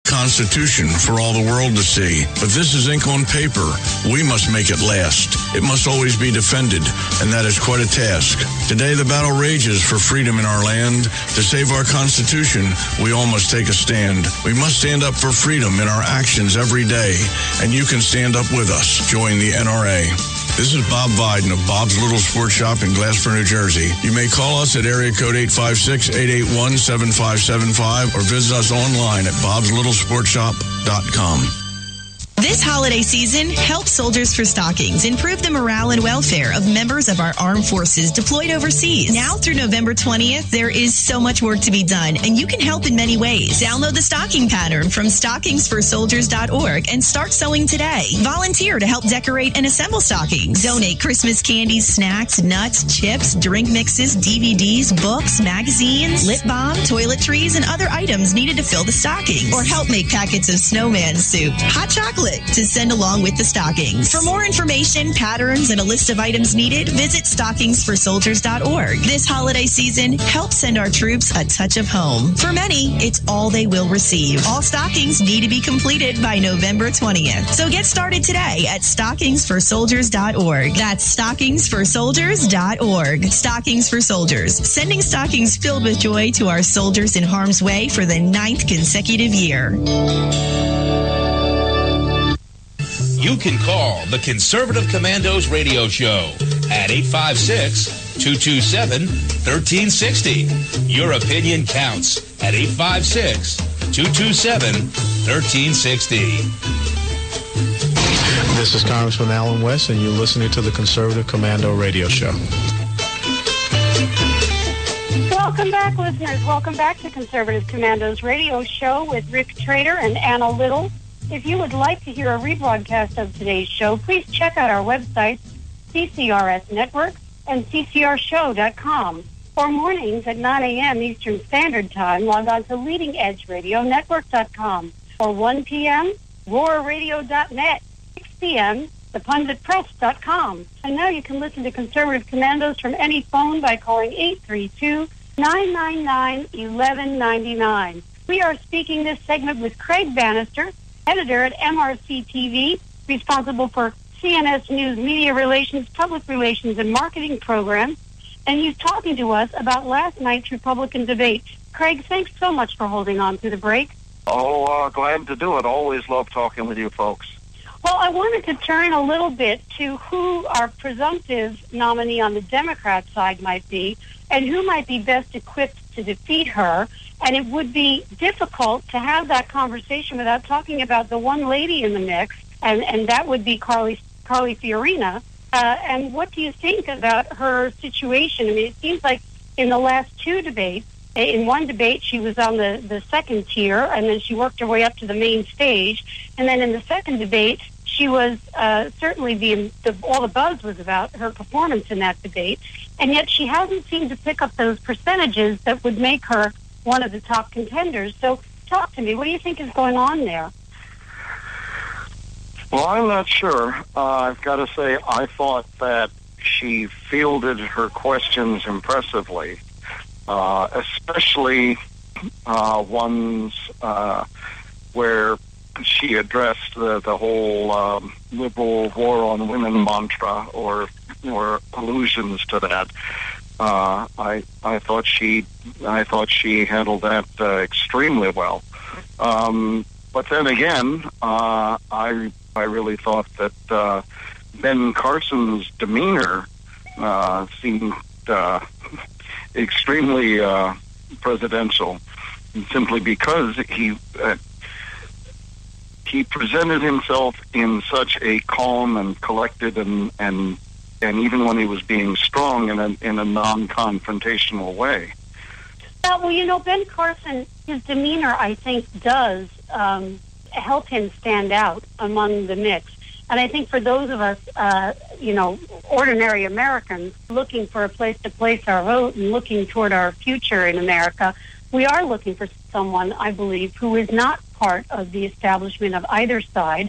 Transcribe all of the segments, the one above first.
Constitution for all the world to see. But this is ink on paper. We must make it last. It must always be defended, and that is quite a task. Today, the battle rages for freedom in our land. To save our Constitution, we all must take a stand. We must stand up for freedom in our actions every day, and you can stand up with us. Join the NRA. This is Bob Biden of Bob's Little Sports Shop in Glasper, New Jersey. You may call us at area code 856-881-7575 or visit us online at bobslittle.sportshop.com. This holiday season, help Soldiers for Stockings improve the morale and welfare of members of our armed forces deployed overseas. Now through November 20th, there is so much work to be done, and you can help in many ways. Download the stocking pattern from stockingsforsoldiers.org and start sewing today. Volunteer to help decorate and assemble stockings. Donate Christmas candies, snacks, nuts, chips, drink mixes, DVDs, books, magazines, lip balm, toiletries, and other items needed to fill the stocking. Or help make packets of snowman soup, hot chocolate, to send along with the stockings. For more information, patterns, and a list of items needed, visit stockingsforsoldiers.org. This holiday season, help send our troops a touch of home. For many, it's all they will receive. All stockings need to be completed by November 20th. So get started today at stockingsforsoldiers.org. That's stockingsforsoldiers.org. Stockings for Soldiers, sending stockings filled with joy to our soldiers in harm's way for the 9th consecutive year. You can call the Conservative Commandos radio show at 856-227-1360. Your opinion counts at 856-227-1360. This is Congressman Alan West, and you're listening to the Conservative Commando radio show. Welcome back, listeners. Welcome back to Conservative Commandos radio show with Rick Trader and Anna Little. If you would like to hear a rebroadcast of today's show, please check out our websites, CCRS Network and CCRShow.com. For mornings at 9 a.m. Eastern Standard Time, log on to LeadingEdgeRadioNetwork.com. Or 1 p.m., RoarRadio.net. 6 p.m., ThePunditPress.com. And now you can listen to Conservative Commandos from any phone by calling 832-999-1199. We are speaking this segment with Craig Bannister, editor at MRC TV, responsible for CNS News Media Relations, Public Relations, and Marketing Program. And he's talking to us about last night's Republican debate. Craig, thanks so much for holding on through the break. Glad to do it. Always love talking with you folks. Well, I wanted to turn a little bit to who our presumptive nominee on the Democrat side might be and who might be best equipped to defeat her. And it would be difficult to have that conversation without talking about the one lady in the mix, and that would be Carly Fiorina. And what do you think about her situation? I mean, it seems like in the last two debates, in one debate she was on the second tier, and then she worked her way up to the main stage. And then in the second debate, she was certainly all the buzz was about her performance in that debate. And yet she hasn't seemed to pick up those percentages that would make her one of the top contenders. So talk to me. What do you think is going on there? Well, I'm not sure. I've got to say, I thought that she fielded her questions impressively, especially ones where she addressed the whole liberal war on women mantra or allusions to that. I thought she handled that extremely well. But then again, I really thought that Ben Carson's demeanor seemed extremely presidential, simply because he presented himself in such a calm and collected and even when he was being strong in a non-confrontational way. Well, Ben Carson, his demeanor, I think, does help him stand out among the mix. And I think for those of us, ordinary Americans looking for a place to place our vote and looking toward our future in America, we are looking for someone, I believe, who is not part of the establishment of either side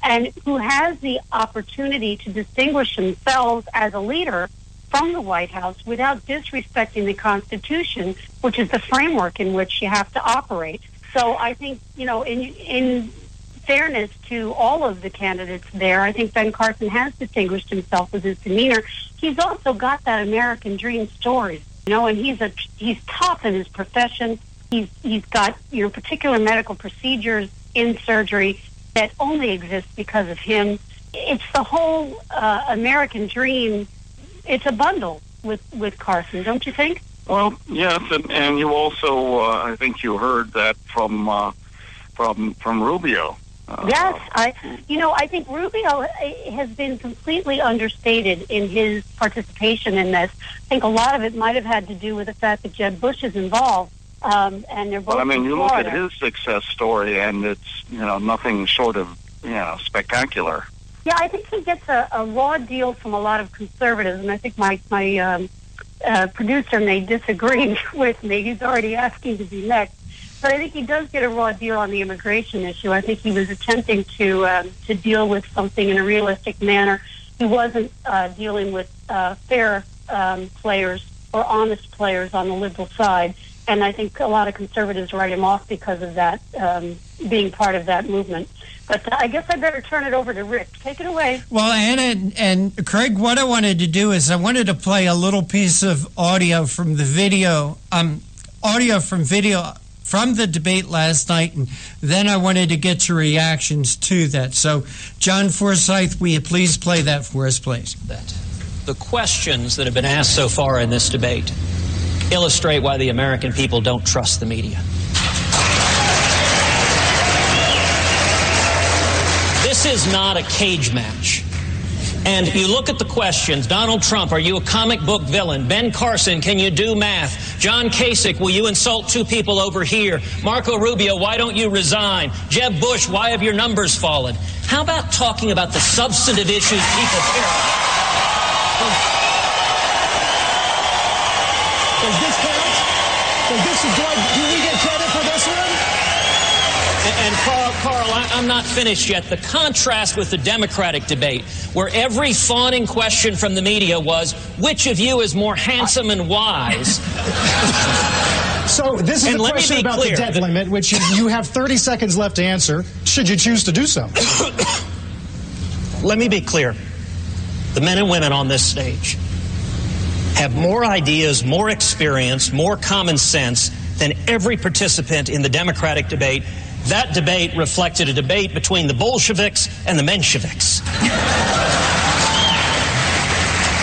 and who has the opportunity to distinguish themselves as a leader from the White House without disrespecting the Constitution, which is the framework in which you have to operate. So I think, in fairness to all of the candidates there, I think Ben Carson has distinguished himself with his demeanor. He's also got that American dream story, and he's tough in his profession. He's got, particular medical procedures in surgery that only exist because of him. It's the whole American dream. It's a bundle with Carson, don't you think? Well, yes, and you also, I think you heard that from Rubio. Yes, I think Rubio has been completely understated in his participation in this. I think a lot of it might have had to do with the fact that Jeb Bush is involved, and they're both. But you look Florida. at his success story, and it's nothing short of spectacular. Yeah, I think he gets a raw deal from a lot of conservatives, and I think my producer may disagree with me. He's already asking to be next. But I think he does get a raw deal on the immigration issue. I think he was attempting to deal with something in a realistic manner. He wasn't dealing with fair players or honest players on the liberal side. And I think a lot of conservatives write him off because of that, being part of that movement. But I guess I better turn it over to Rick. Take it away. Well, Anna and Craig, what I wanted to do is I wanted to play a little piece of audio from the video, from the debate last night, and then I wanted to get your reactions to that. So, John Forsyth, will you please play that for us, please? The questions that have been asked so far in this debate illustrate why the American people don't trust the media. This is not a cage match. And you look at the questions. Donald Trump, are you a comic book villain? Ben Carson, can you do math? John Kasich, will you insult two people over here? Marco Rubio, why don't you resign? Jeb Bush, why have your numbers fallen? How about talking about the substantive issues people care about? Does this count? Do we get credit for this one? And Carl, I'm not finished yet. The contrast with the Democratic debate, where every fawning question from the media was, which of you is more handsome and wise? So this is a question about the debt limit, which you have 30 seconds left to answer, should you choose to do so. Let me be clear. The men and women on this stage have more ideas, more experience, more common sense than every participant in the Democratic debate. That debate reflected a debate between the Bolsheviks and the Mensheviks.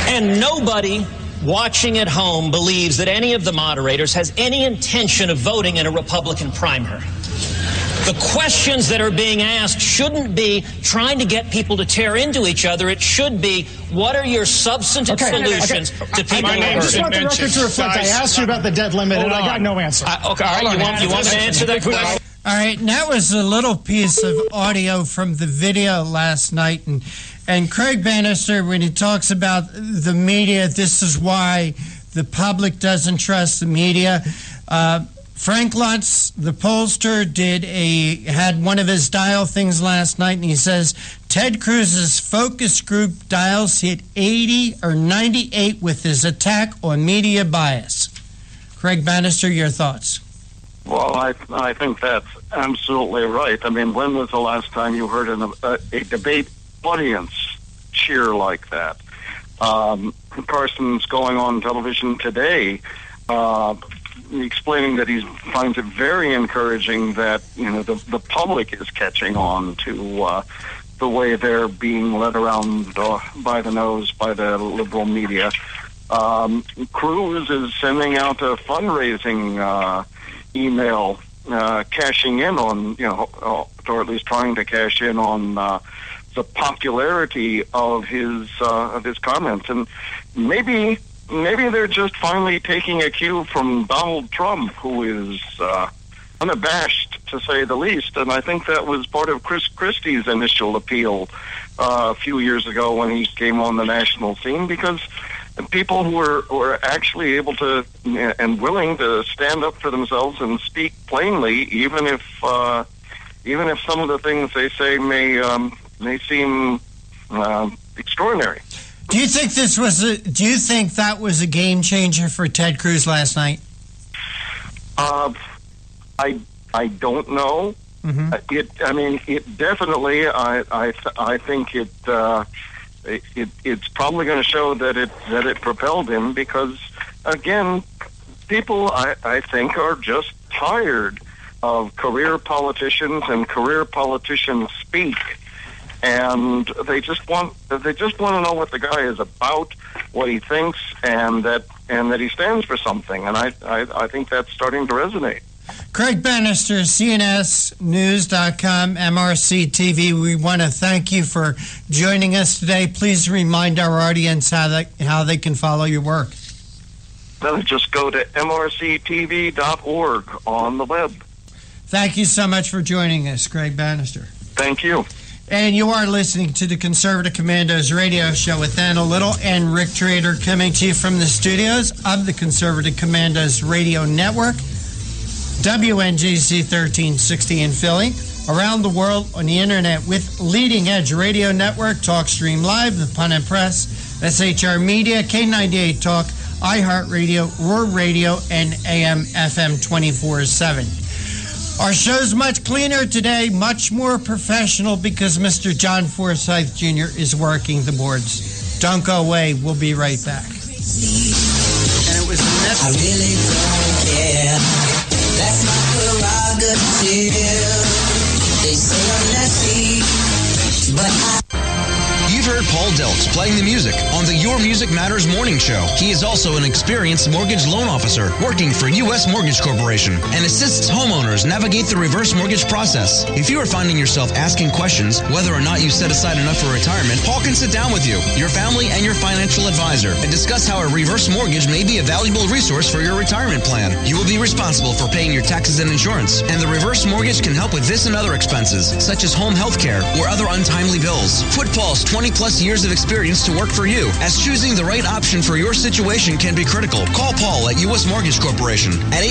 And nobody watching at home believes that any of the moderators has any intention of voting in a Republican primary. The questions that are being asked shouldn't be trying to get people to tear into each other. It should be, what are your substantive solutions to people who I just want the record to reflect. I asked you about the debt limit, and I got no answer. Okay, all right, you want to answer that question? All right, and that was a little piece of audio from the video last night. And Craig Bannister, when he talks about the media, this is why the public doesn't trust the media. Frank Lutz, the pollster, had one of his dial things last night, and he says Ted Cruz's focus group dials hit 80 or 98 with his attack on media bias. Craig Bannister, your thoughts? Well, I think that's absolutely right. I mean, when was the last time you heard a debate audience cheer like that? Carson's going on television today explaining that he finds it very encouraging that the public is catching on to the way they're being led around by the nose by the liberal media. Cruz is sending out a fundraising email cashing in on, or at least trying to cash in on the popularity of his comments, and maybe they're just finally taking a cue from Donald Trump, who is unabashed, to say the least. And I think that was part of Chris Christie's initial appeal a few years ago when he came on the national scene, because people who were actually able to and willing to stand up for themselves and speak plainly, even if some of the things they say may seem extraordinary. Do you think that was a game changer for Ted Cruz last night? I I don't know. Mm-hmm. It definitely. I think it's probably going to show that it propelled him, because again, people I think are just tired of career politicians and career politicians speak, and they just want to know what the guy is about, what he thinks, and that he stands for something. And I think that's starting to resonate. Craig Bannister, CNSNews.com, MRC TV. We want to thank you for joining us today. Please remind our audience how they can follow your work. They'll just go to mrctv.org on the web. Thank you so much for joining us, Craig Bannister. Thank you. And you are listening to the Conservative Commandos radio show with Anna Little and Rick Trader, coming to you from the studios of the Conservative Commandos radio network, WNGC 1360 in Philly, around the world on the internet with Leading Edge Radio Network, TalkStream Live, The Pun and Press, SHR Media, K98 Talk, iHeartRadio, Roar Radio, and AM FM 24/7. Our show's much cleaner today, much more professional, because Mr. John Forsyth Jr. is working the boards. Don't go away. We'll be right back. And it was I really don't care. That's my prerogative. They say I'm messy, but You've heard Paul Delks playing the music on the Your Music Matters morning show. He is also an experienced mortgage loan officer working for U.S. Mortgage Corporation and assists homeowners navigate the reverse mortgage process. If you are finding yourself asking questions whether or not you set aside enough for retirement, Paul can sit down with you, your family, and your financial advisor and discuss how a reverse mortgage may be a valuable resource for your retirement plan. You will be responsible for paying your taxes and insurance, and the reverse mortgage can help with this and other expenses, such as home health care or other untimely bills. Put Paul's 20-plus years of experience to work for you, as choosing the right option for your situation can be critical. Call Paul at U.S. Mortgage Corporation at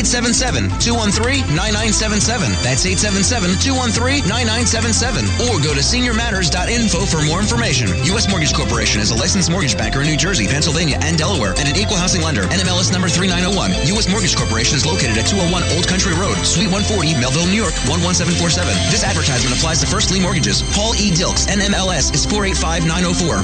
877-213-9977. That's 877-213-9977. Or go to seniormatters.info for more information. U.S. Mortgage Corporation is a licensed mortgage banker in New Jersey, Pennsylvania, and Delaware, and an equal housing lender. NMLS number 3901. U.S. Mortgage Corporation is located at 201 Old Country Road, Suite 140, Melville, New York, 11747. This advertisement applies to first lien mortgages. Paul E. Dilks, NMLS is 485904.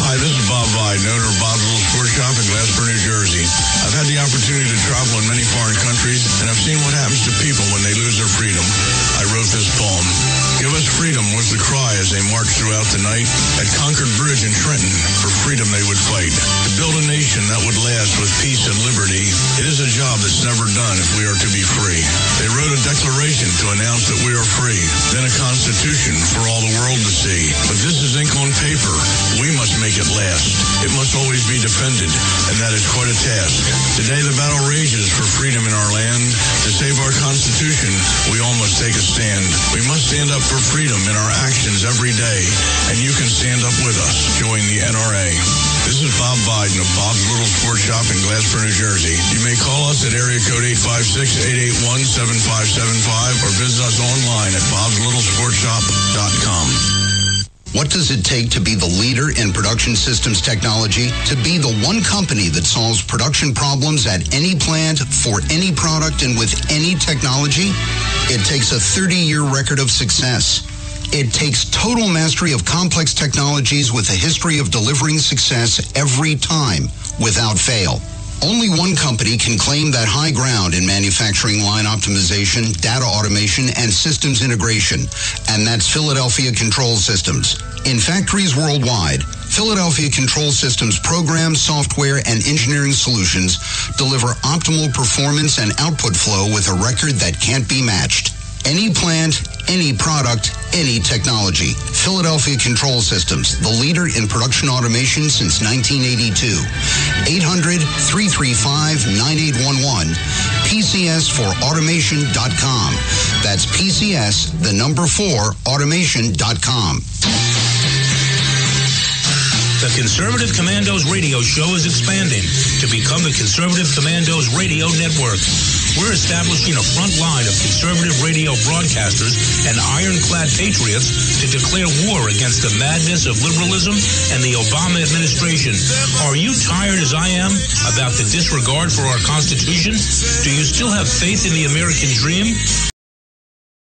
Hi, this is Bob Vide, owner of Bob's Little Sports Shop in Glasper, New Jersey. I've had the opportunity to travel in many foreign countries, and I've seen what happens to people when they lose their freedom. I wrote this poem. Give us freedom was the cry as they marched throughout the night. At Concord Bridge in Trenton, for freedom they would fight. To build a nation that would last with peace and liberty, it is a job that's never done if we are to be free. They wrote a declaration to announce that we are free, then a constitution for all the world to see. But this is ink on paper. We must make it last. It must always be defended, and that is quite a task. Today the battle rages for freedom in our land. To save our Constitution, we all must take a stand. We must stand up for freedom in our actions every day, and you can stand up with us. Join the NRA. This is Bob Biden of Bob's Little Sports Shop in Glasper, New Jersey. You may call us at area code 856-881-7575 or visit us online at bobslittle.sportshop.com. What does it take to be the leader in production systems technology? To be the one company that solves production problems at any plant, for any product, and with any technology? It takes a 30-year record of success. It takes total mastery of complex technologies with a history of delivering success every time, without fail. Only one company can claim that high ground in manufacturing line optimization, data automation, and systems integration, and that's Philadelphia Control Systems. In factories worldwide, Philadelphia Control Systems programs, software, and engineering solutions deliver optimal performance and output flow with a record that can't be matched. Any plant, any product, any technology. Philadelphia Control Systems, the leader in production automation since 1982. 800-335-9811. PCS4automation.com. That's PCS, the number 4, automation.com. The Conservative Commandos radio show is expanding to become the Conservative Commandos radio network. We're establishing a front line of conservative radio broadcasters and ironclad patriots to declare war against the madness of liberalism and the Obama administration. Are you tired, as I am, about the disregard for our Constitution? Do you still have faith in the American dream?